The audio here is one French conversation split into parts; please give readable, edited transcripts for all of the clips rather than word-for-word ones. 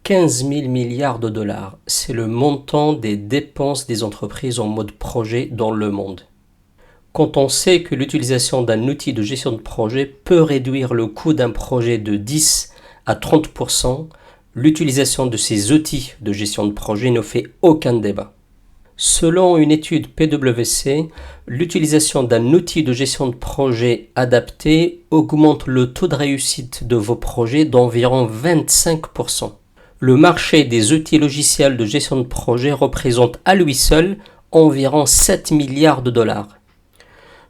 15 000 milliards de dollars. C'est le montant des dépenses des entreprises en mode projet dans le monde. Quand on sait que l'utilisation d'un outil de gestion de projet peut réduire le coût d'un projet de 10 à 30%, l'utilisation de ces outils de gestion de projet ne fait aucun débat. Selon une étude PwC, l'utilisation d'un outil de gestion de projet adapté augmente le taux de réussite de vos projets d'environ 25%. Le marché des outils logiciels de gestion de projet représente à lui seul environ 7 milliards de dollars.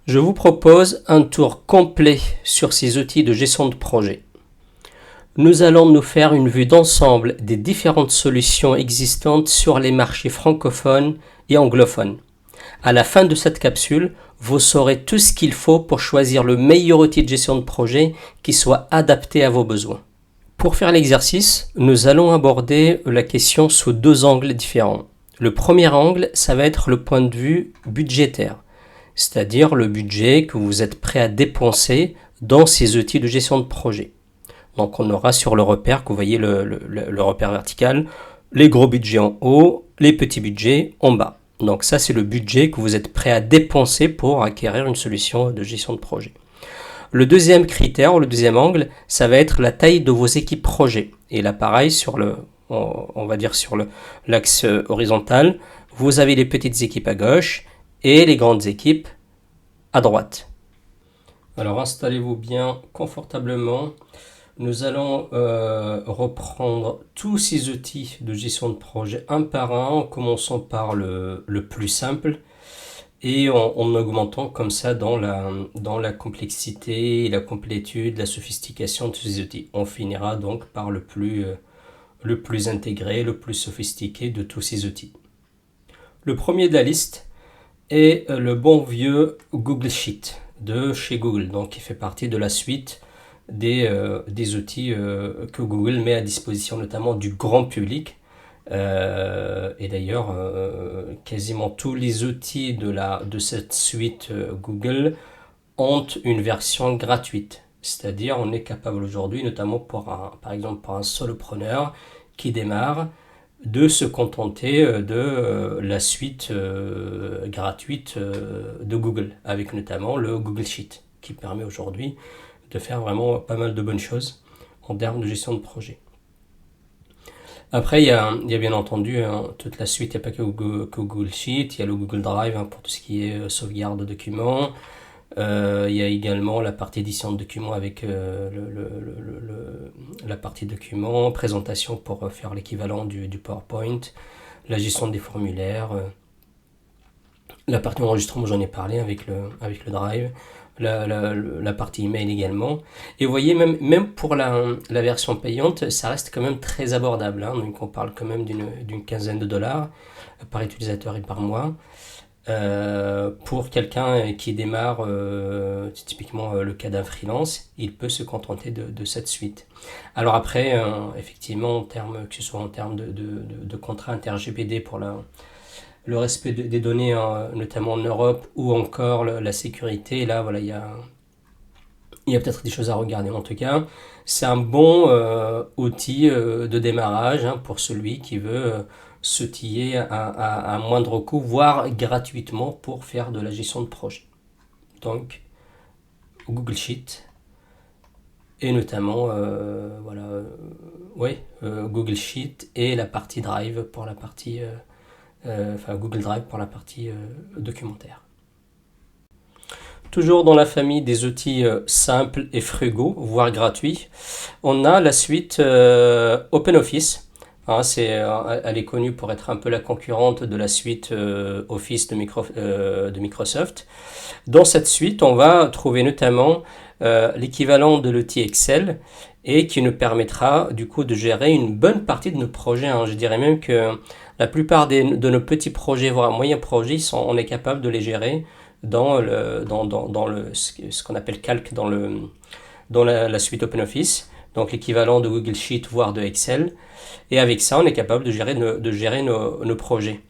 Je vous propose un tour complet sur ces outils de gestion de projet. Nous allons nous faire une vue d'ensemble des différentes solutions existantes sur les marchés francophones et anglophones. À la fin de cette capsule, vous saurez tout ce qu'il faut pour choisir le meilleur outil de gestion de projet qui soit adapté à vos besoins. Pour faire l'exercice, nous allons aborder la question sous deux angles différents. Le premier angle, ça va être le point de vue budgétaire, c'est-à-dire le budget que vous êtes prêt à dépenser dans ces outils de gestion de projet. Donc on aura sur le repère, que vous voyez le repère vertical, les gros budgets en haut, les petits budgets en bas. Donc ça c'est le budget que vous êtes prêt à dépenser pour acquérir une solution de gestion de projet. Le deuxième critère, ou le deuxième angle, ça va être la taille de vos équipes projet. Et là pareil, on va dire sur l'axe horizontal, vous avez les petites équipes à gauche et les grandes équipes à droite. Alors installez-vous bien confortablement. Nous allons reprendre tous ces outils de gestion de projet un par un, en commençant par le plus simple et en augmentant comme ça dans la complexité, la complétude, la sophistication de ces outils. On finira donc par le plus intégré, le plus sophistiqué de tous ces outils. Le premier de la liste est le bon vieux Google Sheet de chez Google, donc qui fait partie de la suite des outils que Google met à disposition notamment du grand public. Et d'ailleurs, quasiment tous les outils de cette suite Google ont une version gratuite. C'est-à-dire, on est capable aujourd'hui, notamment par exemple pour un solopreneur qui démarre, de se contenter de la suite gratuite de Google, avec notamment le Google Sheet, qui permet aujourd'hui de faire vraiment pas mal de bonnes choses en termes de gestion de projet. Après, il y a bien entendu toute la suite, il n'y a pas que Google Sheet, il y a le Google Drive pour tout ce qui est sauvegarde de documents. Il y a également la partie édition de documents avec la partie documents, présentation pour faire l'équivalent du PowerPoint, la gestion des formulaires, la partie enregistrement, j'en ai parlé avec le Drive, la partie email également. Et vous voyez, même pour la version payante, ça reste quand même très abordable. Donc on parle quand même d'une quinzaine de dollars par utilisateur et par mois. Pour quelqu'un qui démarre, c'est typiquement le cas d'un freelance, il peut se contenter de cette suite. Alors après, effectivement, que ce soit en termes de contrat inter-RGPD pour le respect des données, notamment en Europe, ou encore la sécurité, là, voilà, il y a peut-être des choses à regarder. En tout cas, c'est un bon outil de démarrage pour celui qui veut s'outiller à moindre coût, voire gratuitement pour faire de la gestion de projet. Donc, Google Sheet, et notamment Google Sheet et la partie Drive pour la partie... Google Drive pour la partie documentaire. Toujours dans la famille des outils simples et frugaux, voire gratuits, on a la suite OpenOffice. Elle est connue pour être un peu la concurrente de la suite Office de Microsoft. Dans cette suite, on va trouver notamment l'équivalent de l'outil Excel et qui nous permettra du coup de gérer une bonne partie de nos projets. Je dirais même que la plupart de nos petits projets, voire moyens projets, on est capable de les gérer dans ce qu'on appelle Calc dans la suite OpenOffice, donc l'équivalent de Google Sheet, voire de Excel. Et avec ça, on est capable de gérer nos projets.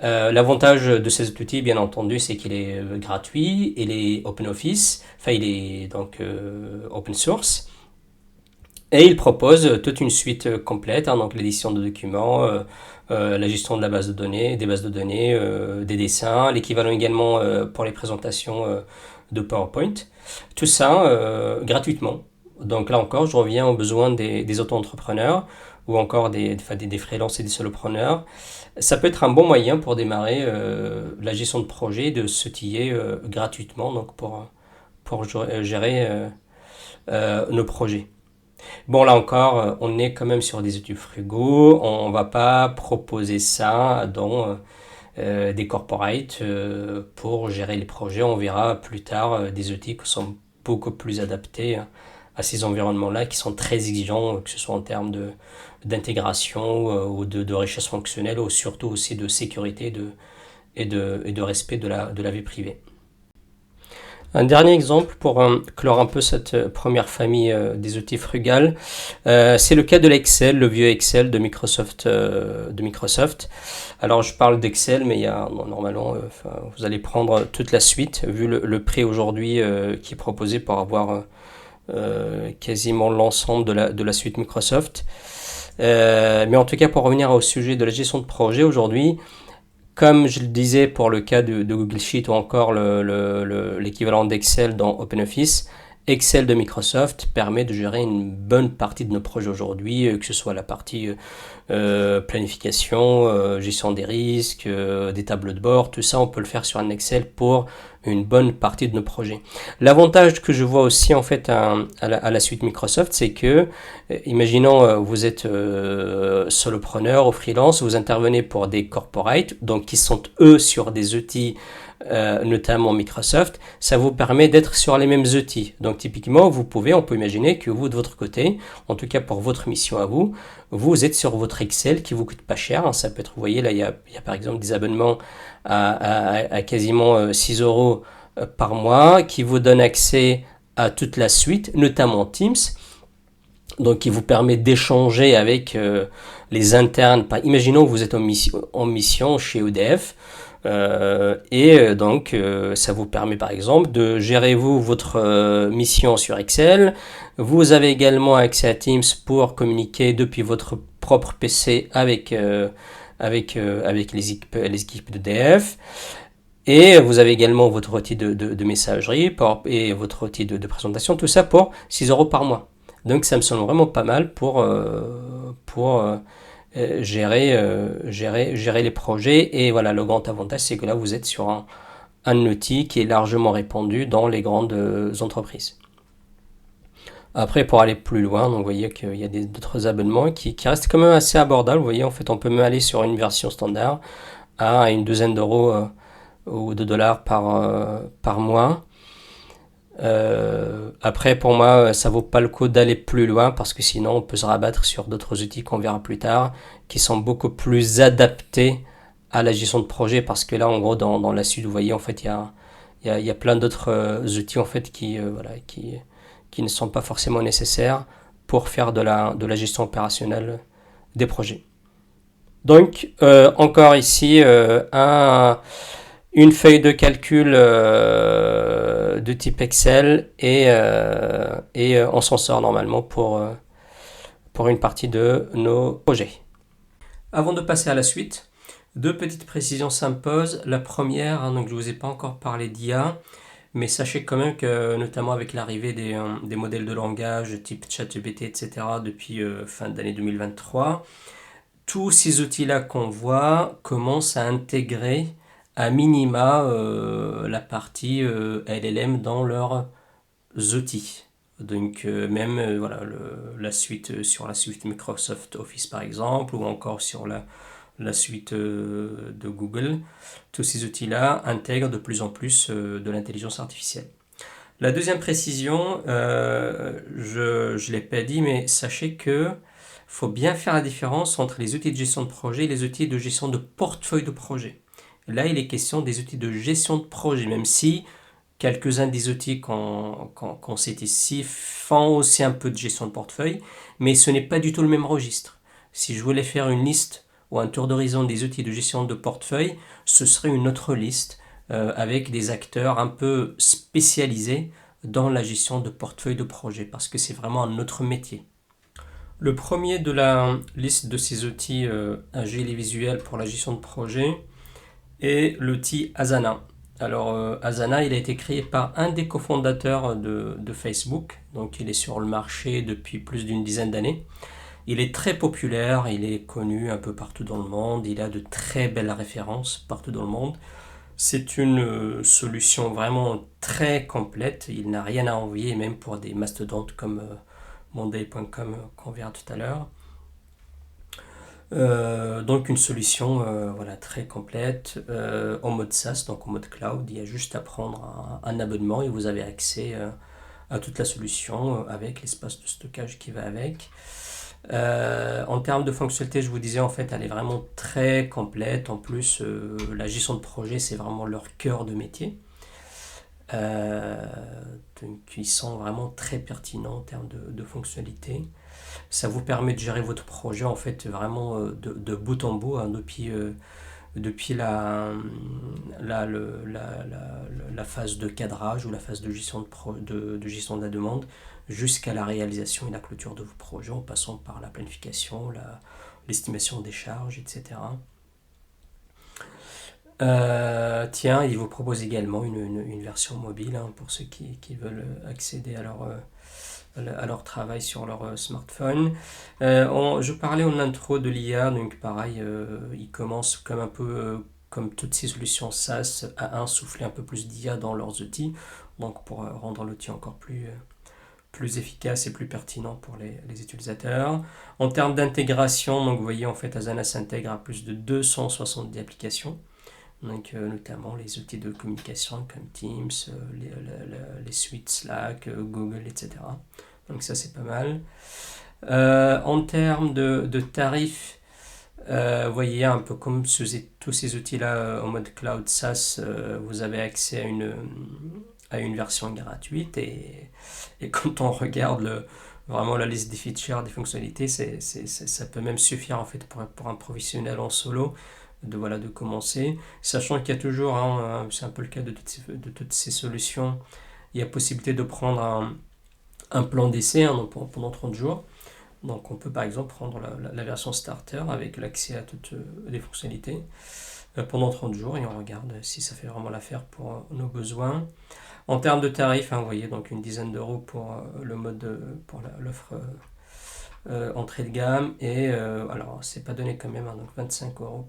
L'avantage de cet outil, bien entendu, c'est qu'il est gratuit, il est OpenOffice, il est donc open source. Et il propose toute une suite complète, hein, donc l'édition de documents, la gestion de la base de données, des bases de données, des dessins, l'équivalent également pour les présentations de PowerPoint. Tout ça gratuitement. Donc là encore, je reviens aux besoins des auto-entrepreneurs ou encore des freelances et des solopreneurs. Ça peut être un bon moyen pour démarrer la gestion de projet, de s'outiller gratuitement donc pour gérer nos projets. Bon, là encore, on est quand même sur des outils frugaux. On ne va pas proposer ça dans des corporates pour gérer les projets. On verra plus tard des outils qui sont beaucoup plus adaptés à ces environnements-là, qui sont très exigeants, que ce soit en termes d'intégration ou de richesse fonctionnelle, ou surtout aussi de sécurité et de respect de la vie privée. Un dernier exemple pour clore un peu cette première famille des outils frugales, c'est le cas de l'Excel, le vieux Excel de Microsoft. Alors je parle d'Excel, mais il y a normalement, vous allez prendre toute la suite, vu le prix aujourd'hui qui est proposé pour avoir quasiment l'ensemble de la suite Microsoft. Mais en tout cas, pour revenir au sujet de la gestion de projet aujourd'hui, comme je le disais pour le cas de Google Sheet ou encore l'équivalent d'Excel dans OpenOffice, Excel de Microsoft permet de gérer une bonne partie de nos projets aujourd'hui, que ce soit la partie planification, gestion des risques, des tableaux de bord, tout ça on peut le faire sur un Excel pour une bonne partie de nos projets. L'avantage que je vois aussi en fait à la suite Microsoft, c'est que, imaginons vous êtes solopreneur ou freelance, vous intervenez pour des corporates, donc qui sont eux sur des outils notamment Microsoft, ça vous permet d'être sur les mêmes outils. Donc typiquement, on peut imaginer que vous de votre côté, en tout cas pour votre mission à vous, vous êtes sur votre Excel qui vous coûte pas cher. Hein. Ça peut être, vous voyez là, il y a par exemple des abonnements à quasiment 6 euros par mois qui vous donnent accès à toute la suite, notamment Teams. Donc qui vous permet d'échanger avec les internes. Imaginons que vous êtes en mission chez EDF. Donc ça vous permet par exemple de gérer votre mission sur Excel. Vous avez également accès à Teams pour communiquer depuis votre propre PC avec les équipes d'EDF. Et vous avez également votre outil de messagerie et votre outil de présentation, tout ça pour 6 euros par mois. Donc ça me semble vraiment pas mal pour gérer les projets. Et voilà, le grand avantage, c'est que là, vous êtes sur un outil qui est largement répandu dans les grandes entreprises. Après, pour aller plus loin, donc vous voyez qu'il y a d'autres abonnements qui restent quand même assez abordables. Vous voyez, en fait, on peut même aller sur une version standard à une douzaine d'euros ou de dollars par mois. Après, pour moi, ça vaut pas le coup d'aller plus loin parce que sinon, on peut se rabattre sur d'autres outils qu'on verra plus tard qui sont beaucoup plus adaptés à la gestion de projet parce que là, en gros, dans la suite, vous voyez, en fait, il y a plein d'autres outils en fait qui ne sont pas forcément nécessaires pour faire de la gestion opérationnelle des projets. Donc, encore ici, une feuille de calcul de type Excel et on s'en sort normalement pour une partie de nos projets. Avant de passer à la suite, deux petites précisions s'imposent. La première, donc je ne vous ai pas encore parlé d'IA, mais sachez quand même que notamment avec l'arrivée des modèles de langage type ChatGPT, etc. depuis fin d'année 2023, tous ces outils-là qu'on voit commencent à intégrer à minima la partie LLM dans leurs outils. Donc même voilà, la suite sur la suite Microsoft Office par exemple, ou encore sur la suite de Google, tous ces outils-là intègrent de plus en plus de l'intelligence artificielle. La deuxième précision, je ne l'ai pas dit, mais sachez que faut bien faire la différence entre les outils de gestion de projet et les outils de gestion de portefeuille de projet. Là, il est question des outils de gestion de projet, même si quelques-uns des outils qu'on cite ici font aussi un peu de gestion de portefeuille, mais ce n'est pas du tout le même registre. Si je voulais faire une liste ou un tour d'horizon des outils de gestion de portefeuille, ce serait une autre liste avec des acteurs un peu spécialisés dans la gestion de portefeuille de projet, parce que c'est vraiment un autre métier. Le premier de la liste de ces outils agiles et visuels pour la gestion de projet est l'outil Asana. Alors Asana, il a été créé par un des cofondateurs de Facebook, donc il est sur le marché depuis plus d'une dizaine d'années. Il est très populaire, il est connu un peu partout dans le monde, il a de très belles références partout dans le monde. C'est une solution vraiment très complète, il n'a rien à envier, même pour des mastodontes comme monday.com qu'on verra tout à l'heure. Donc une solution voilà, très complète en mode SaaS, donc en mode cloud. Il y a juste à prendre un abonnement et vous avez accès à toute la solution avec l'espace de stockage qui va avec. En termes de fonctionnalité, je vous disais, en fait, elle est vraiment très complète. En plus, la gestion de projet, c'est vraiment leur cœur de métier. Euh, donc, ils sont vraiment très pertinents en termes de fonctionnalité. Ça vous permet de gérer votre projet, en fait, vraiment de bout en bout, hein, depuis la phase de cadrage ou la phase de gestion de gestion de la demande jusqu'à la réalisation et la clôture de vos projets en passant par la planification, l'estimation des charges, etc. Tiens, il vous propose également une version mobile hein, pour ceux qui veulent accéder à leur travail sur leur smartphone. Je parlais en intro de l'IA, donc pareil, ils commencent comme un peu comme toutes ces solutions SaaS à insuffler un peu plus d'IA dans leurs outils, donc pour rendre l'outil encore plus efficace et plus pertinent pour les utilisateurs. En termes d'intégration, donc vous voyez en fait Asana s'intègre à plus de 270 applications. Donc, notamment les outils de communication comme Teams, les suites Slack, Google, etc. Donc ça c'est pas mal. En termes de tarifs, vous voyez un peu comme tous ces outils-là en mode cloud SaaS, vous avez accès à une version gratuite et quand on regarde vraiment la liste des features, des fonctionnalités, ça peut même suffire en fait pour un professionnel en solo de commencer, sachant qu'il y a toujours, hein, c'est un peu le cas de toutes ces solutions, il y a possibilité de prendre un plan d'essai hein, pendant 30 jours. Donc on peut par exemple prendre la version starter avec l'accès à toutes les fonctionnalités pendant 30 jours et on regarde si ça fait vraiment l'affaire pour nos besoins. En termes de tarifs, hein, vous voyez donc une dizaine d'euros pour le mode, pour l'offre entrée de gamme et alors c'est pas donné quand même, hein, donc 25 euros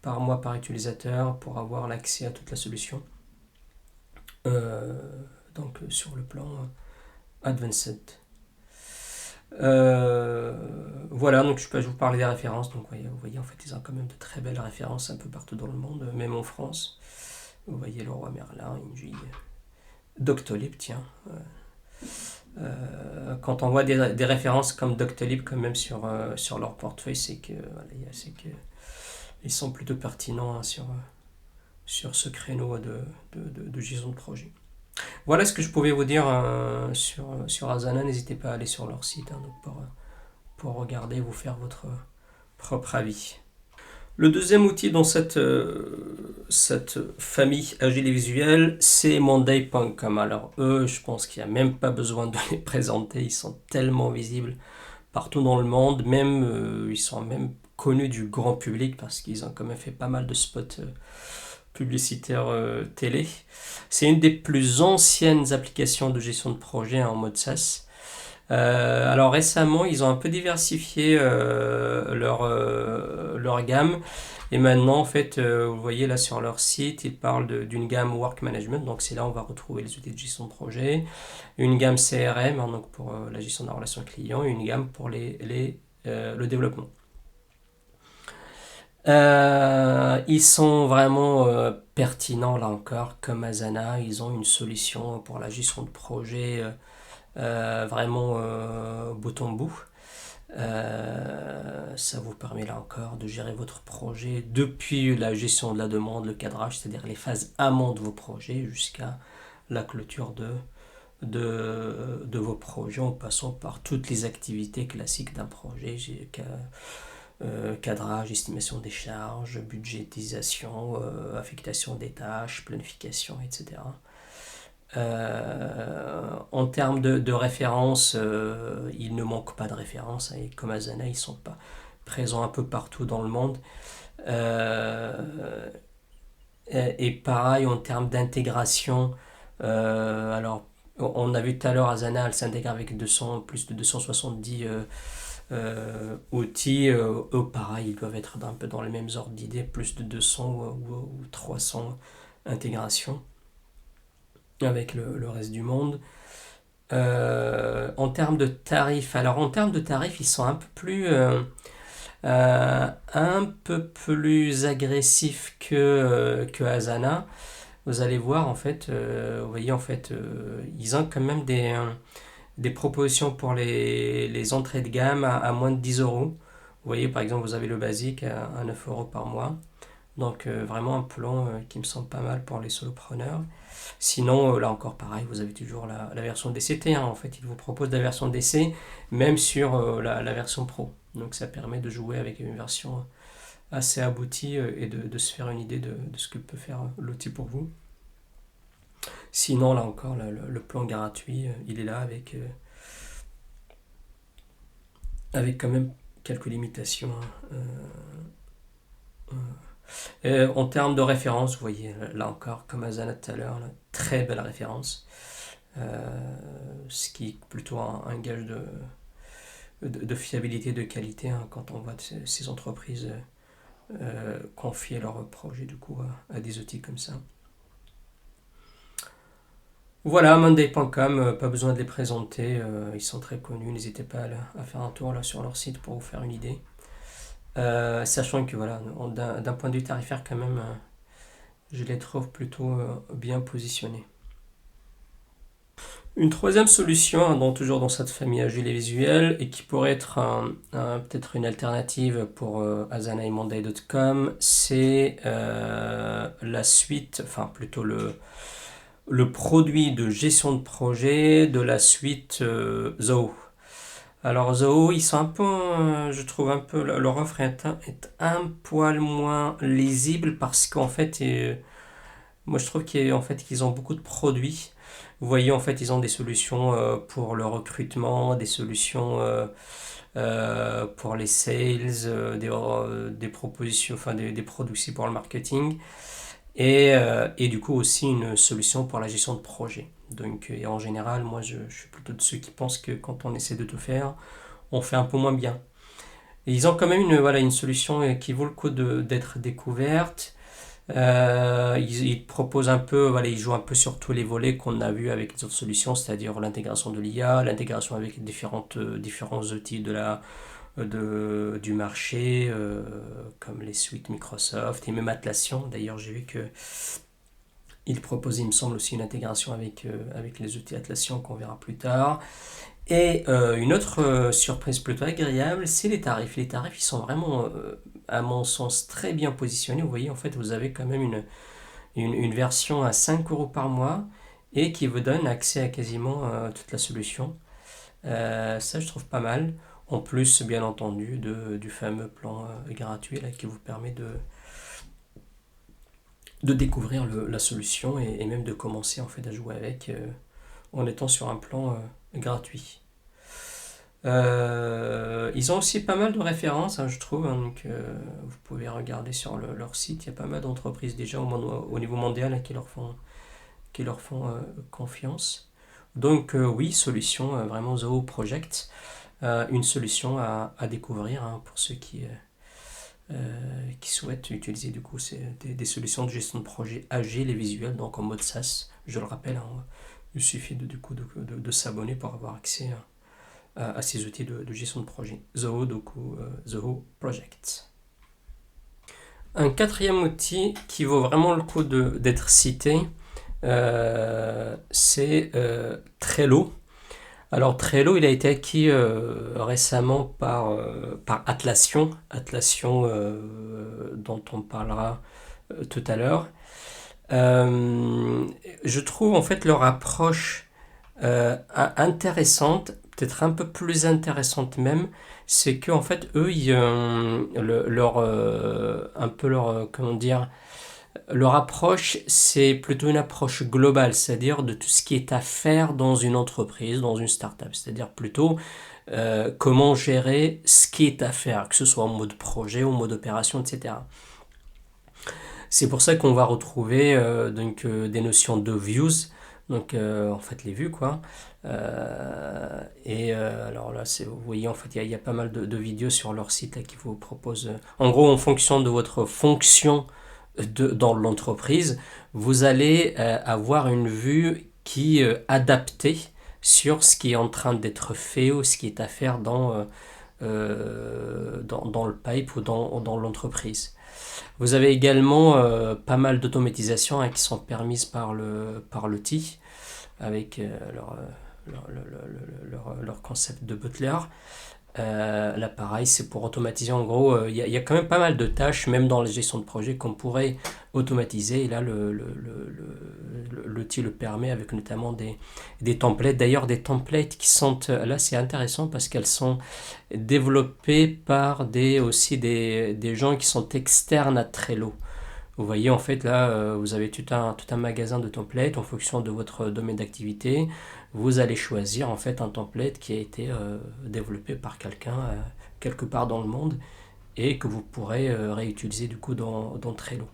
par mois par utilisateur pour avoir l'accès à toute la solution. Donc sur le plan Advanced. Voilà, donc je peux vous parler des références. Donc vous voyez, en fait, ils ont quand même de très belles références un peu partout dans le monde, même en France. Vous voyez Leroy Merlin, Engie, Doctolib, tiens. Quand on voit des références comme Doctolib quand même sur leur portefeuille, c'est que, voilà, ils sont plutôt pertinents hein, sur ce créneau de gestion de projet. Voilà ce que je pouvais vous dire sur Asana. N'hésitez pas à aller sur leur site hein, donc pour regarder, vous faire votre propre avis. Le deuxième outil dans cette famille agile et visuelle, c'est monday.com. Alors eux, je pense qu'il n'y a même pas besoin de les présenter, ils sont tellement visibles partout dans le monde, même ils sont même connus du grand public parce qu'ils ont quand même fait pas mal de spots publicitaires télé. C'est une des plus anciennes applications de gestion de projet en mode SaaS. Alors récemment, ils ont un peu diversifié leur gamme. Et maintenant, en fait, vous voyez là sur leur site, ils parlent d'une gamme Work Management. Donc c'est là où on va retrouver les outils de gestion de projet. Une gamme CRM, hein, donc pour la gestion de la relation client. Et une gamme pour le développement. Ils sont vraiment pertinents là encore, comme Asana. Ils ont une solution pour la gestion de projet vraiment bout en bout. Ça vous permet là encore de gérer votre projet depuis la gestion de la demande, le cadrage, c'est-à-dire les phases amont de vos projets jusqu'à la clôture de vos projets en passant par toutes les activités classiques d'un projet, cadrage, estimation des charges, budgétisation, affectation des tâches, planification, etc. En termes de références, il ne manque pas de références, et comme Asana, ils sont pas présents un peu partout dans le monde. Euh, et pareil en termes d'intégration, alors on a vu tout à l'heure Asana, elle s'intègre avec 200, plus de 270 outils. Eux, pareil, ils doivent être un peu dans les mêmes ordres d'idées, plus de 200 ou 300 intégrations avec le reste du monde. En termes de tarifs, alors en termes de tarifs, ils sont un peu plus agressifs que Asana. Vous allez voir, en fait, vous voyez, en fait, ils ont quand même des propositions pour les entrées de gamme à moins de 10 euros. Vous voyez, par exemple, vous avez le basique à 9 euros par mois. Donc, vraiment un plan qui me semble pas mal pour les solopreneurs. Sinon, là encore pareil, vous avez toujours la version DCT. Hein. En fait, il vous propose la version DC, même sur la version Pro. Donc, ça permet de jouer avec une version assez aboutie et de se faire une idée de ce que peut faire l'outil pour vous. Sinon, là encore, le plan gratuit, il est là avec quand même quelques limitations. Hein. En termes de référence, vous voyez, là encore, comme Asana tout à l'heure, très belle référence. Ce qui est plutôt un gage de fiabilité, de qualité, hein, quand on voit ces entreprises confier leurs projets du coup à des outils comme ça. Voilà, Monday.com, pas besoin de les présenter, ils sont très connus, n'hésitez pas à faire un tour là sur leur site pour vous faire une idée. Sachant que voilà, d'un point de vue tarifaire quand même, je les trouve plutôt bien positionnés. Une troisième solution, hein, toujours dans cette famille agile et visuelle, et qui pourrait être peut-être une alternative pour Asana et Monday.com, c'est la suite, enfin plutôt le produit de gestion de projet de la suite Zoho. Alors Zoho, ils sont un peu, je trouve un peu, leur offre est un poil moins lisible parce qu'en fait, moi je trouve qu'en fait, qu'ils ont beaucoup de produits. Vous voyez, en fait, ils ont des solutions pour le recrutement, des solutions pour les sales, des propositions, enfin des produits aussi pour le marketing. Et du coup aussi une solution pour la gestion de projet. Donc, et en général, moi je suis plutôt de ceux qui pensent que quand on essaie de tout faire, on fait un peu moins bien. Et ils ont quand même voilà, une solution qui vaut le coup d'être découverte. Ils proposent un peu, voilà, ils jouent un peu sur tous les volets qu'on a vu avec les autres solutions, c'est-à-dire l'intégration de l'IA, l'intégration avec différents outils du marché, comme les suites Microsoft et même Atlassian. D'ailleurs, j'ai vu que il propose, il me semble, aussi une intégration avec les outils Atlassian qu'on verra plus tard. Et une autre surprise plutôt agréable, c'est les tarifs. Les tarifs, ils sont vraiment, à mon sens, très bien positionnés. Vous voyez, en fait, vous avez quand même une version à 5 euros par mois et qui vous donne accès à quasiment toute la solution. Ça, je trouve pas mal. En plus, bien entendu, du fameux plan gratuit là, qui vous permet de découvrir la solution et même de commencer en fait à jouer avec en étant sur un plan gratuit. Ils ont aussi pas mal de références, hein, je trouve. Hein, donc, vous pouvez regarder sur leur site. Il y a pas mal d'entreprises déjà au niveau mondial hein, qui leur font confiance. Donc, oui, solution vraiment Zoho Project. Une solution à découvrir hein, pour ceux qui souhaitent utiliser du coup des solutions de gestion de projet agiles et visuelles, donc en mode SaaS. Je le rappelle, hein, il suffit de s'abonner pour avoir accès à ces outils de gestion de projet. Zoho, du coup, Zoho Project. Un quatrième outil qui vaut vraiment le coup d'être cité, c'est Trello. Alors Trello, il a été acquis récemment par Atlassian dont on parlera tout à l'heure. Je trouve en fait leur approche intéressante, peut-être un peu plus intéressante même, c'est que en fait eux, un peu leur comment dire, Leur approche, c'est plutôt une approche globale, c'est-à-dire de tout ce qui est à faire dans une entreprise, dans une startup. C'est-à-dire plutôt comment gérer ce qui est à faire, que ce soit en mode projet, en mode opération, etc. C'est pour ça qu'on va retrouver des notions de views, donc en fait les vues quoi. Alors là, vous voyez en fait il y a pas mal de vidéos sur leur site là, qui vous proposent. En gros, en fonction de votre fonction dans l'entreprise, vous allez avoir une vue qui est adaptée sur ce qui est en train d'être fait ou ce qui est à faire dans le pipe ou dans l'entreprise. Vous avez également pas mal d'automatisation qui sont permises par l'outil avec leur concept de Butler. Là, pareil, c'est pour automatiser. En gros, y a quand même pas mal de tâches, même dans la gestion de projet, qu'on pourrait automatiser. Et là, l'outil le permet avec notamment des templates. D'ailleurs, des templates qui sont... Là, c'est intéressant parce qu'elles sont développées par aussi des gens qui sont externes à Trello. Vous voyez, en fait, là, vous avez tout un magasin de templates en fonction de votre domaine d'activité. Vous allez choisir, en fait, un template qui a été développé par quelqu'un quelque part dans le monde et que vous pourrez réutiliser, du coup, dans Trello.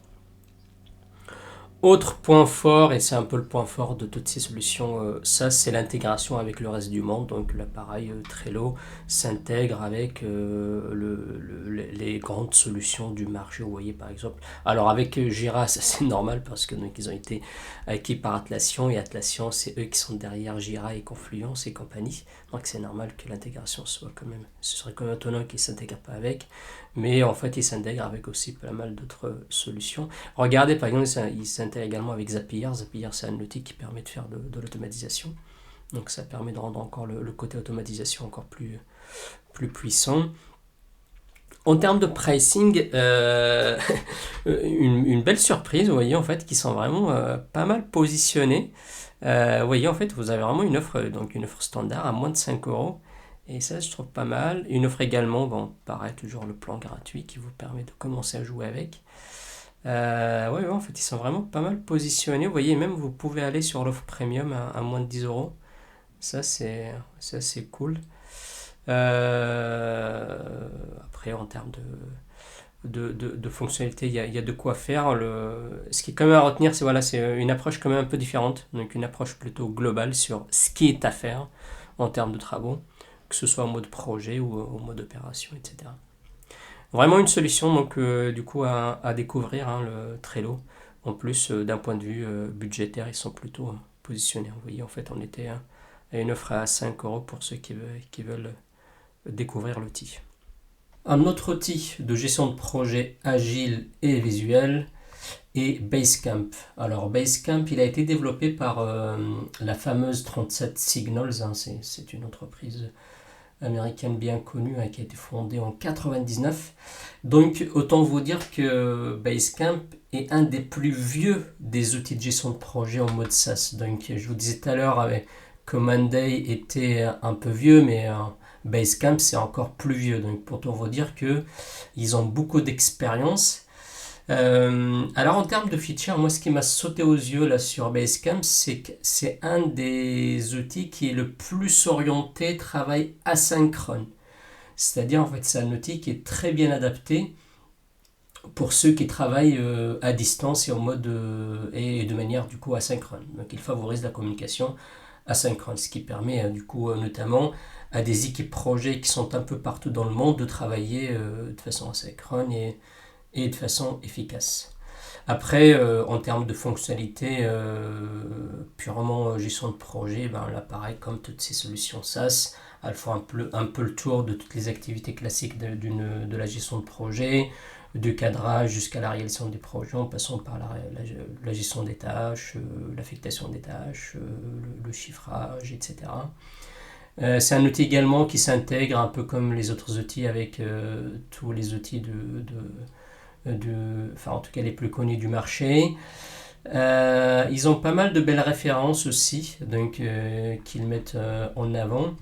Autre point fort, et c'est un peu le point fort de toutes ces solutions, ça c'est l'intégration avec le reste du monde. Donc l'appareil Trello s'intègre avec les grandes solutions du marché. Vous voyez par exemple. Alors avec Jira, ça c'est normal parce que donc, ils ont été acquis par Atlassian et Atlassian c'est eux qui sont derrière Jira et Confluence et compagnie. Donc c'est normal que l'intégration soit quand même. Ce serait quand même étonnant qu'ils ne s'intègrent pas avec. Mais en fait, ils s'intègrent avec aussi pas mal d'autres solutions. Regardez, par exemple, ils s'intègrent également avec Zapier. Zapier, c'est un outil qui permet de faire de l'automatisation. Donc ça permet de rendre encore le côté automatisation encore plus puissant. En termes de pricing, une belle surprise, vous voyez, en fait, qui sont vraiment pas mal positionnés. Vous voyez, en fait, vous avez vraiment une offre standard à moins de 5 euros. Et ça, je trouve pas mal. Une offre également, bon, pareil, toujours le plan gratuit qui vous permet de commencer à jouer avec. Ouais, en fait, ils sont vraiment pas mal positionnés. Vous voyez, même vous pouvez aller sur l'offre premium à moins de 10 euros. Ça, c'est cool. Après, en termes de fonctionnalités, il y a de quoi faire. Ce qui est quand même à retenir, c'est une approche quand même un peu différente. Donc, une approche plutôt globale sur ce qui est à faire en termes de travaux, que ce soit en mode projet ou en mode opération, etc. Vraiment une solution donc du coup à découvrir, hein, le Trello. En plus, d'un point de vue budgétaire, ils sont plutôt positionnés. Vous voyez, en fait, on était à une offre à 5 euros pour ceux qui veulent découvrir l'outil. Un autre outil de gestion de projet agile et visuel est Basecamp. Alors Basecamp, il a été développé par la fameuse 37 Signals, hein, c'est une entreprise américaine bien connue, hein, qui a été fondée en 99. Donc autant vous dire que Basecamp est un des plus vieux des outils de gestion de projet en mode SaaS. Donc je vous disais tout à l'heure que Monday était un peu vieux, mais Basecamp c'est encore plus vieux. Donc pour tout vous dire que ils ont beaucoup d'expérience. Alors en termes de features, moi ce qui m'a sauté aux yeux là sur Basecamp, c'est que c'est un des outils qui est le plus orienté travail asynchrone. C'est-à-dire en fait c'est un outil qui est très bien adapté pour ceux qui travaillent à distance et en mode et de manière du coup asynchrone. Donc il favorise la communication asynchrone, ce qui permet du coup notamment à des équipes projets qui sont un peu partout dans le monde de travailler de façon asynchrone et de façon efficace. Après, en termes de fonctionnalités purement gestion de projet, ben là pareil, comme toutes ces solutions SaaS, elles font un peu le tour de toutes les activités classiques de la gestion de projet, du cadrage jusqu'à la réalisation des projets, en passant par la gestion des tâches, l'affectation des tâches, le chiffrage, etc. C'est un outil également qui s'intègre un peu comme les autres outils avec tous les outils enfin en tout cas les plus connus du marché. Ils ont pas mal de belles références aussi, donc qu'ils mettent en avant.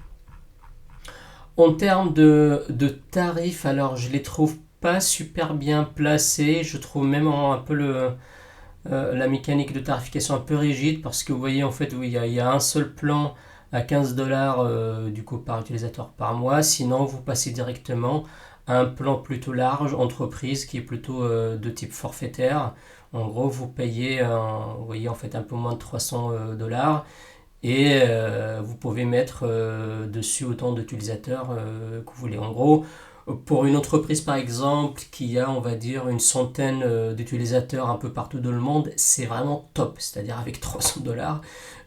En termes de tarifs, alors je les trouve pas super bien placés. Je trouve même un peu la mécanique de tarification un peu rigide parce que vous voyez en fait oui, il y a un seul plan à 15 dollars du coup par utilisateur par mois. Sinon, vous passez directement à un plan plutôt large, entreprise, qui est plutôt de type forfaitaire. En gros, vous payez, vous voyez en fait un peu moins de 300 dollars et vous pouvez mettre dessus autant d'utilisateurs que vous voulez. En gros, pour une entreprise par exemple qui a on va dire une centaine d'utilisateurs un peu partout dans le monde, c'est vraiment top. C'est-à-dire avec 300 dollars,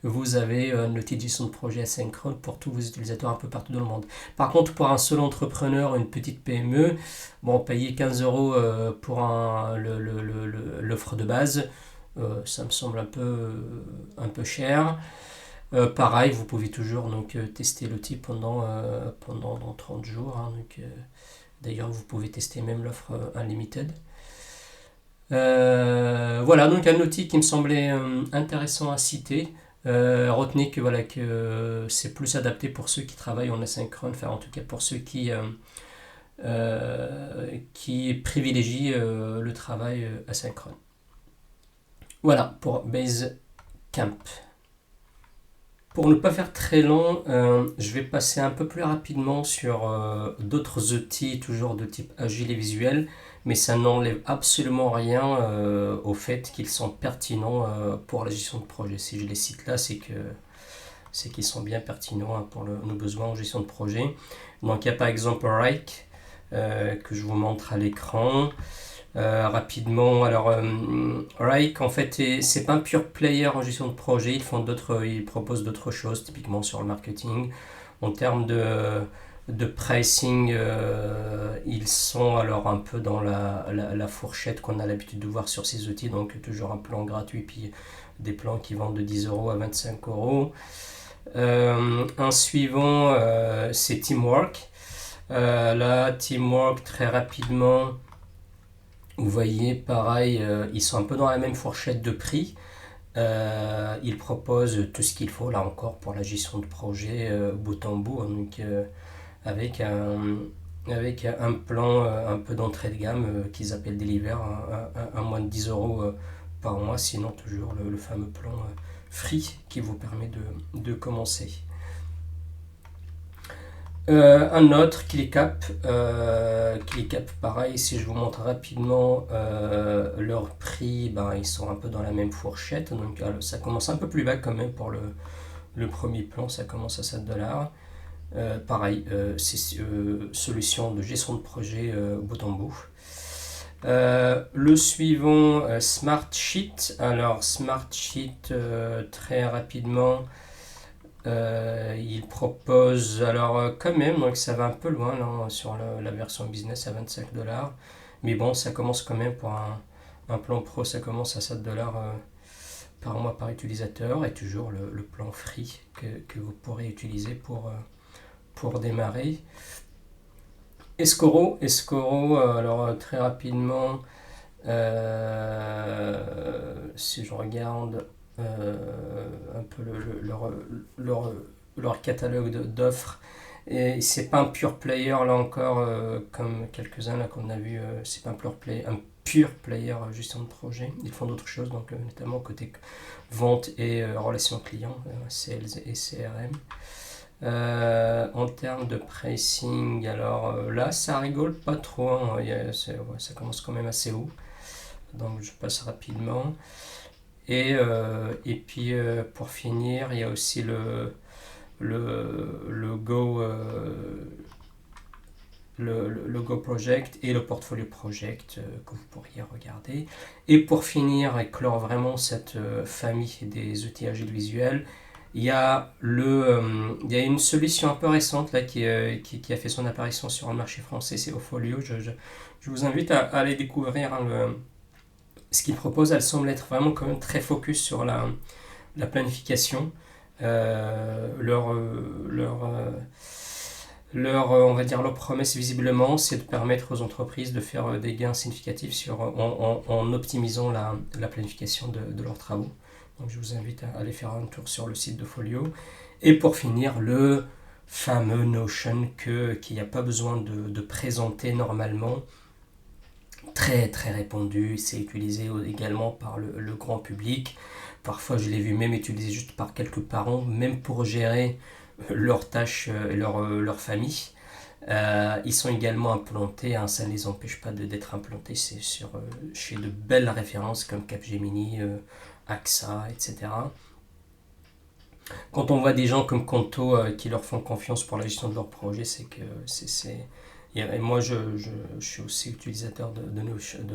vous avez un outil de gestion de projet asynchrone pour tous vos utilisateurs un peu partout dans le monde. Par contre, pour un seul entrepreneur, une petite PME, bon, payer 15 euros pour l'offre de base, ça me semble un peu cher. Pareil, vous pouvez toujours donc, tester l'outil pendant 30 jours. Hein, donc, d'ailleurs, vous pouvez tester même l'offre Unlimited. Voilà, donc un outil qui me semblait intéressant à citer. Retenez que, voilà, que c'est plus adapté pour ceux qui travaillent en asynchrone, enfin en tout cas pour ceux qui privilégient le travail asynchrone. Voilà pour Basecamp. Pour ne pas faire très long, je vais passer un peu plus rapidement sur d'autres outils, toujours de type agile et visuel, mais ça n'enlève absolument rien au fait qu'ils sont pertinents pour la gestion de projet. Si je les cite là, c'est qu'ils sont bien pertinents hein, pour nos besoins en gestion de projet. Donc il y a par exemple Rike, que je vous montre à l'écran. Rapidement, alors Rike en fait c'est pas un pure player en gestion de projet, ils proposent d'autres choses, typiquement sur le marketing. En termes de pricing, ils sont alors un peu dans la fourchette qu'on a l'habitude de voir sur ces outils, donc toujours un plan gratuit puis des plans qui vont de 10 euros à 25 euros. Un suivant c'est Teamwork. Là Teamwork très rapidement, vous voyez, pareil, ils sont un peu dans la même fourchette de prix. Ils proposent tout ce qu'il faut, là encore, pour la gestion de projet bout en bout. Hein, donc, avec un plan un peu d'entrée de gamme qu'ils appellent Deliver, à moins de 10 euros par mois. Sinon, toujours le fameux plan free qui vous permet de commencer. Un autre, ClickUp. ClickUp, pareil, si je vous montre rapidement leur prix, ben, ils sont un peu dans la même fourchette. Donc ça commence un peu plus bas quand même pour le premier plan, ça commence à 7 dollars. Pareil, c'est solution de gestion de projet bout en bout. Le suivant, Smartsheet. Alors, Smartsheet, très rapidement. Il propose, alors quand même, donc ça va un peu loin là, sur la version business à 25 dollars. Mais bon, ça commence quand même pour un plan pro, ça commence à 7 dollars par mois par utilisateur. Et toujours le plan free que vous pourrez utiliser pour démarrer. Escoro, alors très rapidement, si je regarde un peu leur catalogue d'offres. Et c'est pas un pure player là encore, comme quelques-uns là qu'on a vu, c'est pas un pure player gestion de projet. Ils font d'autres choses, donc notamment côté vente et relations clients, sales et CRM. En termes de pricing, alors là ça rigole pas trop, hein, ça commence quand même assez haut, donc je passe rapidement. Et puis pour finir, il y a aussi le Go, le Go Project et le Portfolio Project que vous pourriez regarder. Et pour finir et clore vraiment cette famille des outils agiles visuels, il y a une solution un peu récente là, qui a fait son apparition sur le marché français, c'est Ofolio. Je vous invite à aller découvrir hein, ce qu'ils proposent. Elle semble être vraiment quand même très focus sur la planification. On va dire, leur promesse visiblement, c'est de permettre aux entreprises de faire des gains significatifs en optimisant la planification de leurs travaux. Donc je vous invite à aller faire un tour sur le site de Folio. Et pour finir, le fameux Notion qu'il n'y a pas besoin de présenter normalement. très très répandu, c'est utilisé également par le grand public. Parfois, je l'ai vu même utilisé juste par quelques parents, même pour gérer leurs tâches et leur famille. Ils sont également implantés, hein, ça ne les empêche pas d'être implantés chez de belles références comme Capgemini, AXA, etc. Quand on voit des gens comme Conto qui leur font confiance pour la gestion de leur projet, c'est que c'est. Et moi, je suis aussi utilisateur de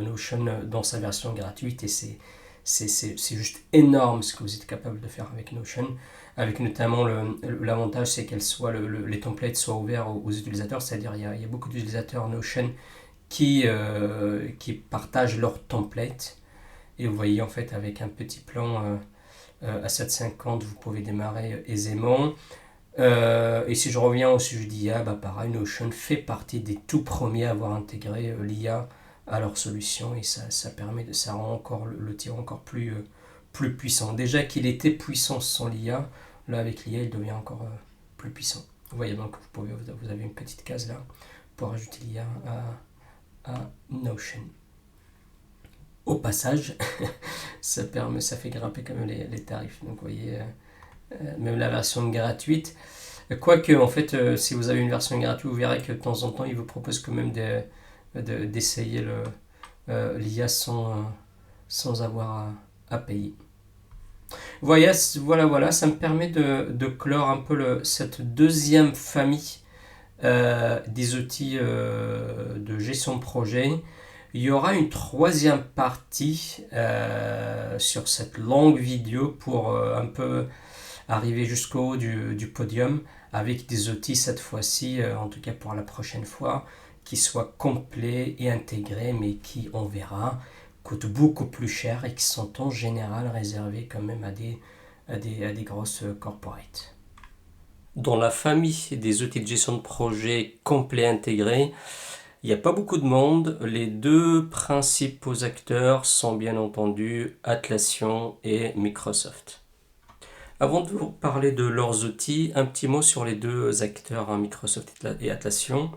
Notion dans sa version gratuite et c'est juste énorme ce que vous êtes capable de faire avec Notion. Avec notamment l'avantage, c'est qu'elle soit les templates soient ouverts aux utilisateurs, c'est-à-dire il y a beaucoup d'utilisateurs Notion qui partagent leurs templates. Et vous voyez en fait avec un petit plan à 7,50 vous pouvez démarrer aisément. Et si je reviens au sujet d'IA, bah pareil, Notion fait partie des tout premiers à avoir intégré l'IA à leur solution et ça rend encore le tir encore plus puissant. Déjà qu'il était puissant sans l'IA, là avec l'IA il devient encore plus puissant. Vous voyez donc vous avez une petite case là pour ajouter l'IA à Notion. Au passage, ça fait grimper quand même les tarifs. Donc vous voyez, même la version gratuite. Quoique, en fait, si vous avez une version gratuite, vous verrez que de temps en temps, il vous propose quand même d'essayer l'IA sans avoir à payer. Voilà, ça me permet de clore un peu cette deuxième famille des outils de gestion de projet. Il y aura une troisième partie sur cette longue vidéo pour un peu arriver jusqu'au haut du podium avec des outils cette fois-ci, en tout cas pour la prochaine fois, qui soient complets et intégrés, mais qui, on verra, coûtent beaucoup plus cher et qui sont en général réservés quand même à des grosses corporates. Dans la famille des outils de gestion de projet complets intégrés, il n'y a pas beaucoup de monde. Les deux principaux acteurs sont bien entendu Atlassian et Microsoft. Avant de vous parler de leurs outils, un petit mot sur les deux acteurs, hein, Microsoft et Atlassian.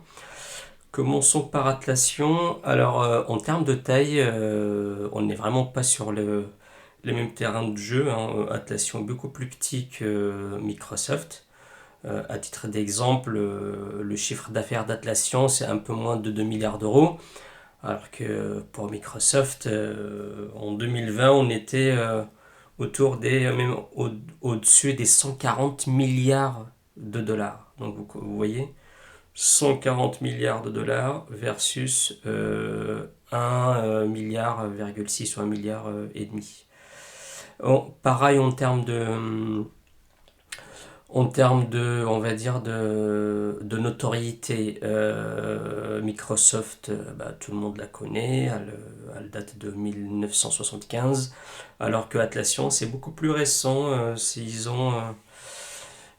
Commençons par Atlassian. Alors, en termes de taille, on n'est vraiment pas sur les mêmes terrains de jeu, hein. Atlassian est beaucoup plus petit que Microsoft. À titre d'exemple, le chiffre d'affaires d'Atlassian, c'est un peu moins de 2 milliards d'euros. Alors que pour Microsoft, en 2020, on était autour même au-dessus des 140 milliards de dollars. Donc vous voyez, 140 milliards de dollars versus 1 milliard, 6 ou 1 milliard et demi. Pareil en termes de, on va dire, de notoriété, Microsoft, tout le monde la connaît, elle date de 1975, alors que Atlassian, c'est beaucoup plus récent,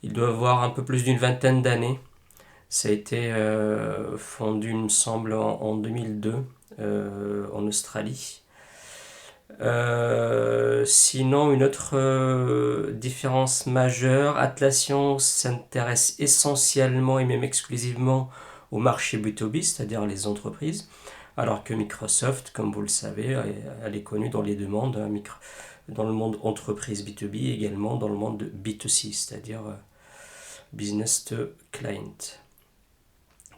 ils doivent avoir un peu plus d'une vingtaine d'années. Ça a été fondu, il me semble, en 2002, en Australie. Sinon, une autre différence majeure, Atlassian s'intéresse essentiellement et même exclusivement au marché B2B, c'est-à-dire les entreprises, alors que Microsoft, comme vous le savez, elle est connue dans les deux mondes, hein, dans le monde entreprise B2B et également dans le monde B2C, c'est-à-dire business to client.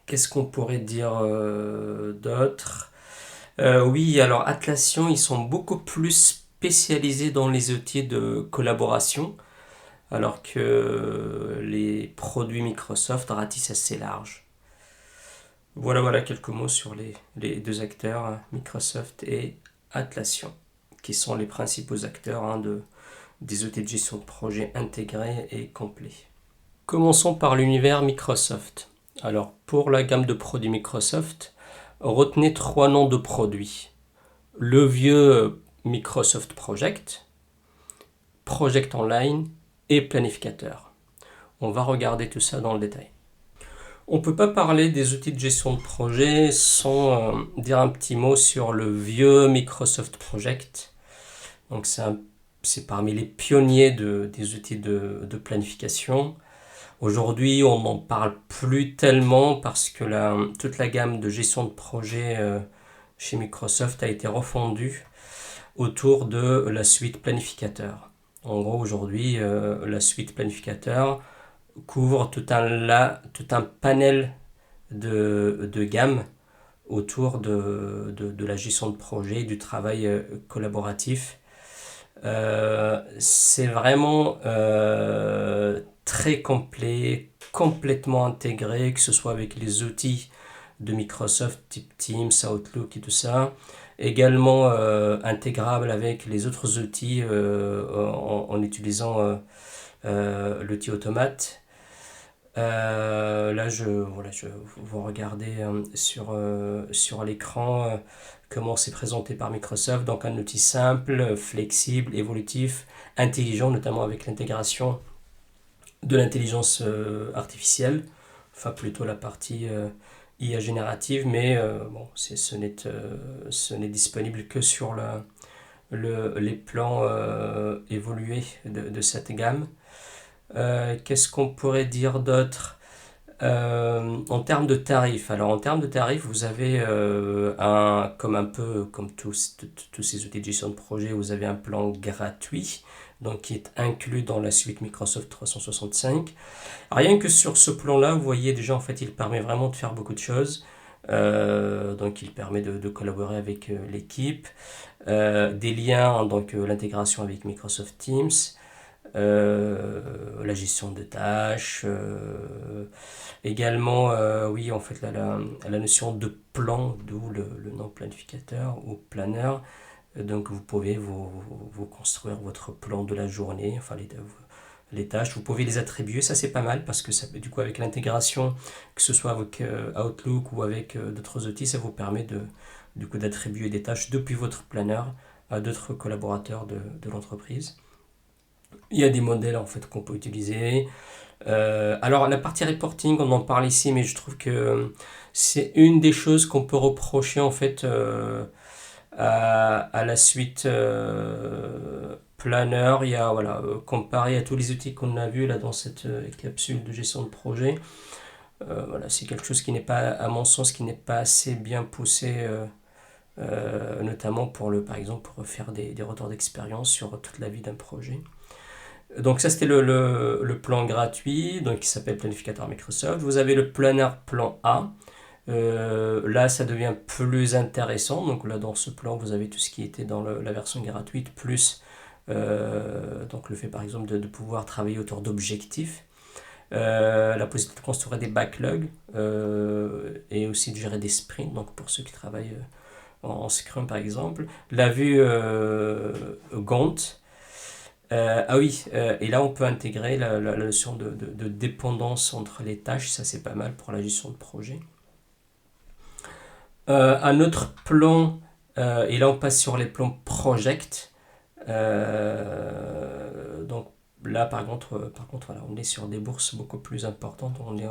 Qu'est-ce qu'on pourrait dire d'autre ? Oui, alors Atlassian, ils sont beaucoup plus spécialisés dans les outils de collaboration, alors que les produits Microsoft ratissent assez large. Voilà quelques mots sur les deux acteurs, Microsoft et Atlassian, qui sont les principaux acteurs, hein, des outils de gestion de projet intégrés et complets. Commençons par l'univers Microsoft. Alors, pour la gamme de produits Microsoft, retenez 3 noms de produits. Le vieux Microsoft Project, Project Online et Planificateur. On va regarder tout ça dans le détail. On ne peut pas parler des outils de gestion de projet sans dire un petit mot sur le vieux Microsoft Project. Donc c'est parmi les pionniers des outils de planification. Aujourd'hui, on n'en parle plus tellement parce que toute la gamme de gestion de projet chez Microsoft a été refondu autour de la suite planificateur. En gros, aujourd'hui, la suite planificateur couvre tout un panel de gamme autour de la gestion de projet, du travail collaboratif. C'est vraiment très complet, complètement intégré, que ce soit avec les outils de Microsoft type Teams, Outlook et tout ça. Également intégrable avec les autres outils en utilisant l'outil Automate. Là, vous regardez sur l'écran comment c'est présenté par Microsoft. Donc, un outil simple, flexible, évolutif, intelligent, notamment avec l'intégration de l'intelligence artificielle. Enfin, plutôt la partie IA générative, mais bon, ce n'est disponible que sur les plans évolués de cette gamme. Qu'est-ce qu'on pourrait dire d'autre en termes de tarifs? Alors en termes de tarifs, vous avez un peu comme tous ces outils de gestion de projet, vous avez un plan gratuit, donc qui est inclus dans la suite Microsoft 365. Rien que sur ce plan-là, vous voyez déjà en fait, il permet vraiment de faire beaucoup de choses. Donc il permet de collaborer avec l'équipe, des liens, donc l'intégration avec Microsoft Teams, la gestion de tâches, également, oui, en fait, la notion de plan, d'où le nom planificateur ou planeur. Donc, vous pouvez vous construire votre plan de la journée, enfin, les tâches, vous pouvez les attribuer, ça c'est pas mal parce que ça, du coup, avec l'intégration, que ce soit avec Outlook ou avec d'autres outils, ça vous permet du coup, d'attribuer des tâches depuis votre planeur à d'autres collaborateurs de l'entreprise. Il y a des modèles en fait qu'on peut utiliser. Alors la partie reporting, on en parle ici, mais je trouve que c'est une des choses qu'on peut reprocher en fait à la suite Planner. Il y a voilà, comparé à tous les outils qu'on a vus là dans cette capsule de gestion de projet, voilà, c'est quelque chose qui n'est pas, à mon sens, qui n'est pas assez bien poussé. Notamment par exemple pour faire des retours d'expérience sur toute la vie d'un projet. Donc ça c'était le plan gratuit, donc qui s'appelle Planificateur Microsoft. Vous avez le planner plan A. Là ça devient plus intéressant. Donc là dans ce plan vous avez tout ce qui était dans la version gratuite, plus donc le fait par exemple de pouvoir travailler autour d'objectifs. La possibilité de construire des backlogs et aussi de gérer des sprints, donc pour ceux qui travaillent en Scrum par exemple. La vue Gantt. Ah oui, et là on peut intégrer la notion de dépendance entre les tâches, ça c'est pas mal pour la gestion de projet. Un autre plan, et là on passe sur les plans project. Donc là par contre voilà, on est sur des bourses beaucoup plus importantes. On est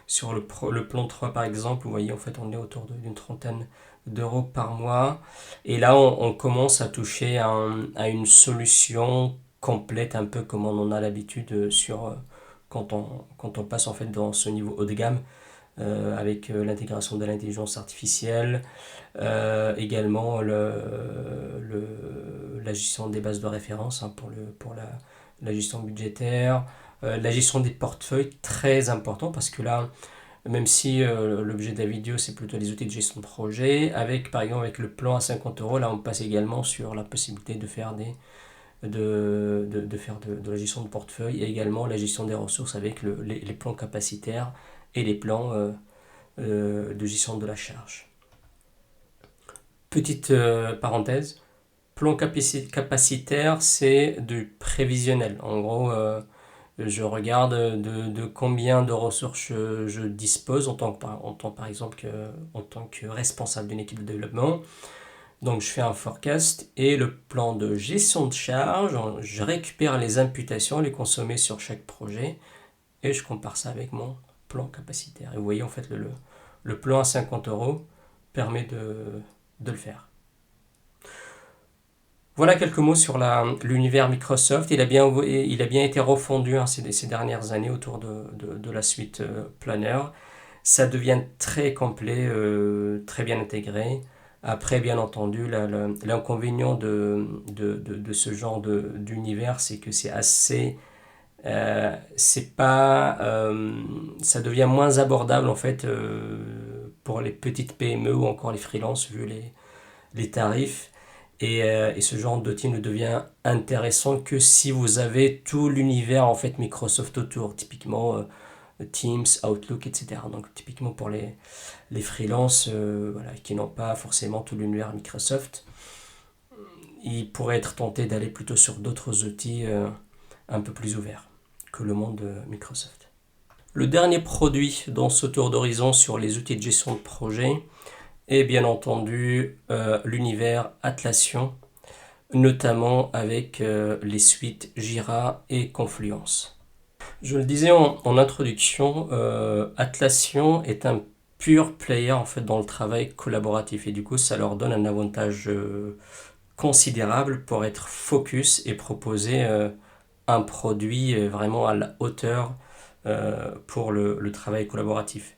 sur le plan 3 par exemple, vous voyez en fait on est autour d'une trentaine d'euros par mois. Et là on commence à toucher à une solution complète, un peu comme on en a l'habitude quand on passe en fait dans ce niveau haut de gamme, avec l'intégration de l'intelligence artificielle, également la gestion des bases de référence hein, pour la gestion budgétaire, la gestion des portefeuilles, très important parce que là, même si l'objet de la vidéo c'est plutôt les outils de gestion de projet, avec par exemple avec le plan à 50 euros, là on passe également sur la possibilité de faire de la gestion de portefeuille et également la gestion des ressources avec les plans capacitaires et les plans de gestion de la charge. Petite parenthèse, plan capacitaire, c'est du prévisionnel. En gros, je regarde de combien de ressources je dispose en tant par exemple en tant que responsable d'une équipe de développement. Donc je fais un forecast et le plan de gestion de charge, je récupère les imputations, les consommées sur chaque projet et je compare ça avec mon plan capacitaire. Et vous voyez en fait le plan à 50 euros permet de le faire. Voilà quelques mots sur l'univers Microsoft. Il a bien été refondu hein, ces dernières années autour de la suite Planner. Ça devient très complet, très bien intégré. Après, bien entendu, l'inconvénient de ce genre d'univers, c'est que c'est assez c'est pas, ça devient moins abordable en fait pour les petites PME ou encore les freelances vu les tarifs. Et ce genre d'outil ne devient intéressant que si vous avez tout l'univers en fait Microsoft autour, typiquement Teams, Outlook, etc. Donc typiquement pour les freelances voilà, qui n'ont pas forcément tout l'univers Microsoft, ils pourraient être tentés d'aller plutôt sur d'autres outils un peu plus ouverts que le monde Microsoft. Le dernier produit dans ce tour d'horizon sur les outils de gestion de projet est bien entendu l'univers Atlassian, notamment avec les suites Jira et Confluence. Je le disais en introduction, Atlassian est un pur player en fait dans le travail collaboratif et du coup ça leur donne un avantage considérable pour être focus et proposer un produit vraiment à la hauteur pour le travail collaboratif.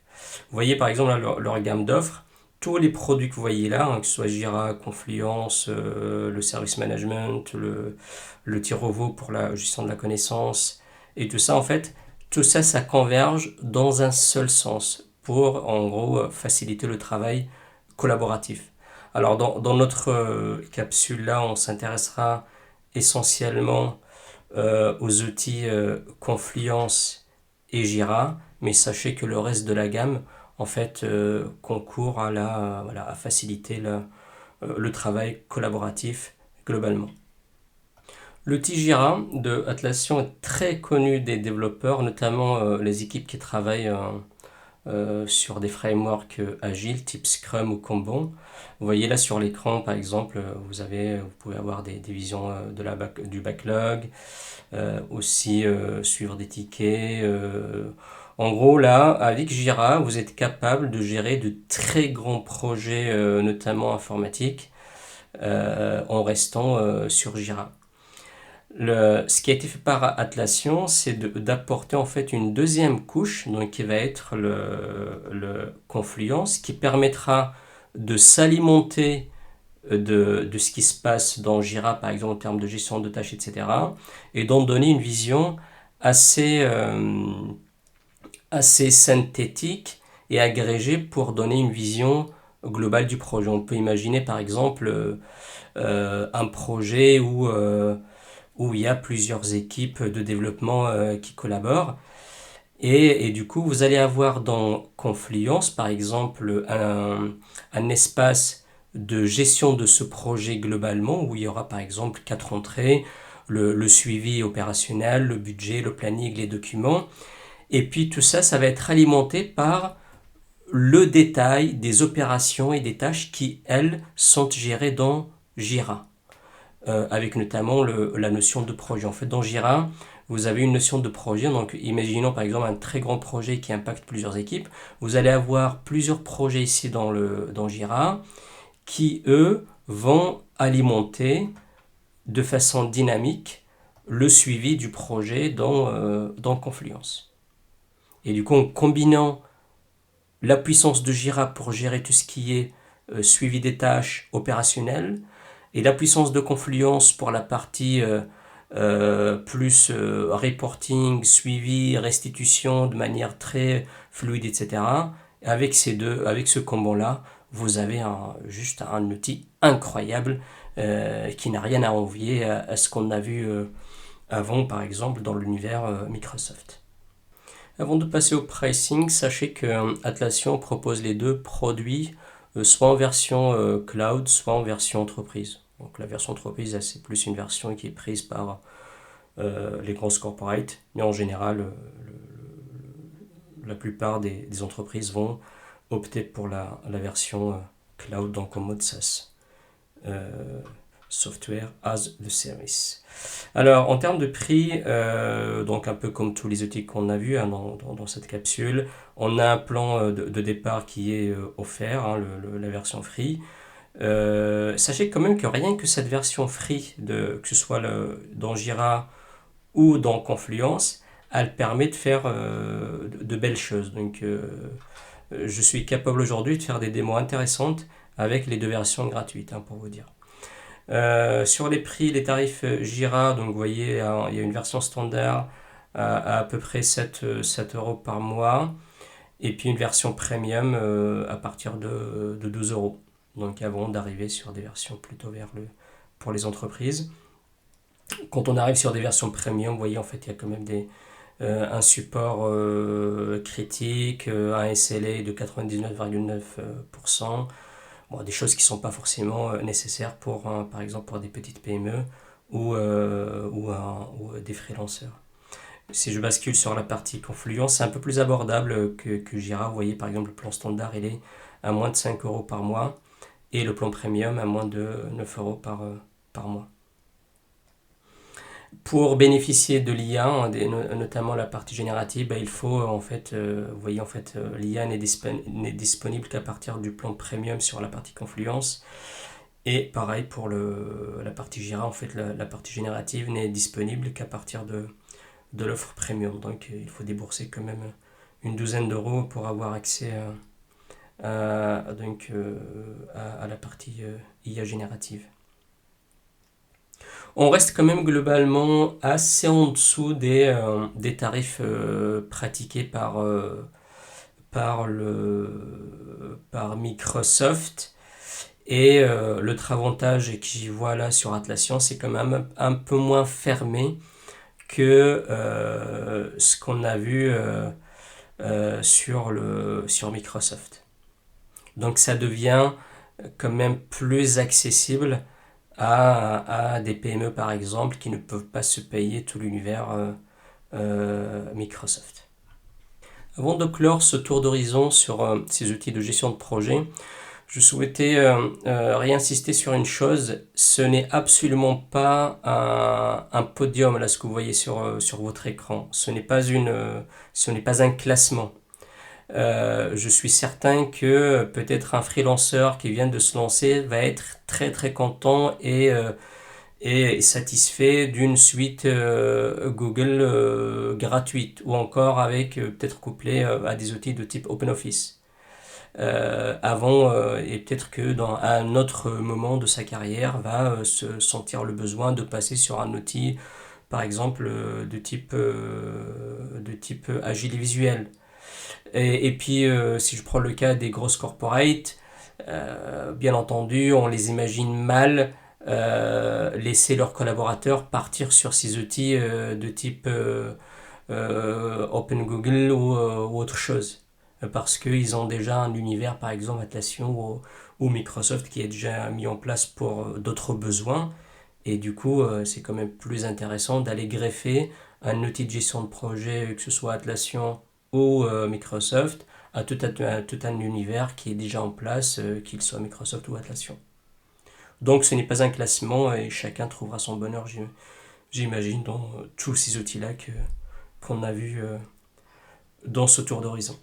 Vous voyez par exemple là, leur gamme d'offres, tous les produits que vous voyez là, hein, que ce soit Jira, Confluence, le service management, le Tirovo pour la gestion de la connaissance, et tout ça en fait, tout ça, ça converge dans un seul sens pour en gros faciliter le travail collaboratif. Alors dans notre capsule là, on s'intéressera essentiellement aux outils Confluence et Jira, mais sachez que le reste de la gamme en fait concourt à, voilà, à faciliter le travail collaboratif globalement. L'outil Jira de Atlassian est très connu des développeurs, notamment les équipes qui travaillent sur des frameworks agiles type Scrum ou Kanban. Vous voyez là sur l'écran par exemple, vous pouvez avoir des visions du backlog, aussi suivre des tickets. En gros là, avec Jira, vous êtes capable de gérer de très grands projets, notamment informatiques, en restant sur Jira. Ce qui a été fait par Atlassian, c'est d'apporter en fait une deuxième couche, donc qui va être le Confluence, qui permettra de s'alimenter de ce qui se passe dans Jira, par exemple en termes de gestion de tâches, etc., et d'en donner une vision assez, assez synthétique et agrégée pour donner une vision globale du projet. On peut imaginer par exemple un projet où il y a plusieurs équipes de développement qui collaborent. Et du coup, vous allez avoir dans Confluence, par exemple, un espace de gestion de ce projet globalement, où il y aura par exemple 4 entrées, le suivi opérationnel, le budget, le planning, les documents. Et puis tout ça, ça va être alimenté par le détail des opérations et des tâches qui, elles, sont gérées dans Jira. Avec notamment la notion de projet. En fait, dans Jira, vous avez une notion de projet. Donc, imaginons par exemple un très grand projet qui impacte plusieurs équipes. Vous allez avoir plusieurs projets ici dans Jira qui, eux, vont alimenter de façon dynamique le suivi du projet dans Confluence. Et du coup, en combinant la puissance de Jira pour gérer tout ce qui est suivi des tâches opérationnelles, et la puissance de Confluence pour la partie plus reporting, suivi, restitution de manière très fluide, etc. Avec avec ce combo-là, vous avez juste un outil incroyable qui n'a rien à envier à ce qu'on a vu avant, par exemple, dans l'univers Microsoft. Avant de passer au pricing, sachez que Atlassian propose les deux produits soit en version cloud, soit en version entreprise. Donc la version entreprise, c'est plus une version qui est prise par les grosses corporates, mais en général, la plupart des entreprises vont opter pour la version cloud, donc en mode SaaS. Software as the Service. Alors, en termes de prix, donc un peu comme tous les outils qu'on a vus hein, dans cette capsule, on a un plan de départ qui est offert, hein, la version free. Sachez quand même que rien que cette version free, que ce soit dans Jira ou dans Confluence, elle permet de faire de belles choses. Donc, je suis capable aujourd'hui de faire des démos intéressantes avec les 2 versions gratuites, pour vous dire. Sur les prix, les tarifs Jira, donc vous voyez, il y a une version standard à peu près 7 euros par mois, et puis une version premium à partir de 12 euros. Donc avant d'arriver sur des versions plutôt pour les entreprises. Quand on arrive sur des versions premium, vous voyez, en fait, il y a quand même un support critique, un SLA de 99,9%. Bon, des choses qui ne sont pas forcément nécessaires par exemple pour des petites PME ou des freelanceurs. Si je bascule sur la partie Confluence, c'est un peu plus abordable que Jira. Vous voyez, par exemple, le plan standard, il est à moins de 5 euros par mois et le plan premium à moins de 9 euros par mois. Pour bénéficier de l'IA, notamment la partie générative, il faut en fait, vous voyez, en fait, l'IA n'est disponible qu'à partir du plan premium sur la partie Confluence. Et pareil pour la partie Jira, en fait, la partie générative n'est disponible qu'à partir de l'offre premium. Donc il faut débourser quand même une douzaine d'euros pour avoir accès à la partie IA générative. On reste quand même globalement assez en dessous des tarifs pratiqués par Microsoft. Et l'autre avantage que j'y vois là sur Atlassian, c'est quand même un peu moins fermé que ce qu'on a vu sur Microsoft. Donc ça devient quand même plus accessible à des PME par exemple qui ne peuvent pas se payer tout l'univers Microsoft. Avant de clore ce tour d'horizon sur ces outils de gestion de projet, je souhaitais réinsister sur une chose. Ce n'est absolument pas un podium, là, ce que vous voyez sur votre écran. Ce n'est pas un classement. Je suis certain que peut-être un freelanceur qui vient de se lancer va être très très content et satisfait d'une suite Google gratuite ou encore avec peut-être couplé à des outils de type OpenOffice. Et peut-être que à un autre moment de sa carrière va se sentir le besoin de passer sur un outil par exemple de type agile et visuel. Et puis si je prends le cas des grosses corporates, bien entendu on les imagine mal laisser leurs collaborateurs partir sur ces outils de type Open Google ou autre chose parce qu'ils ont déjà un univers, par exemple Atlassian ou Microsoft, qui est déjà mis en place pour d'autres besoins. Et du coup, c'est quand même plus intéressant d'aller greffer un outil de gestion de projet, que ce soit Atlassian ou Microsoft, à tout un univers qui est déjà en place, qu'il soit Microsoft ou Atlassian. Donc ce n'est pas un classement et chacun trouvera son bonheur, j'imagine, dans tous ces outils-là qu'on a vus dans ce tour d'horizon.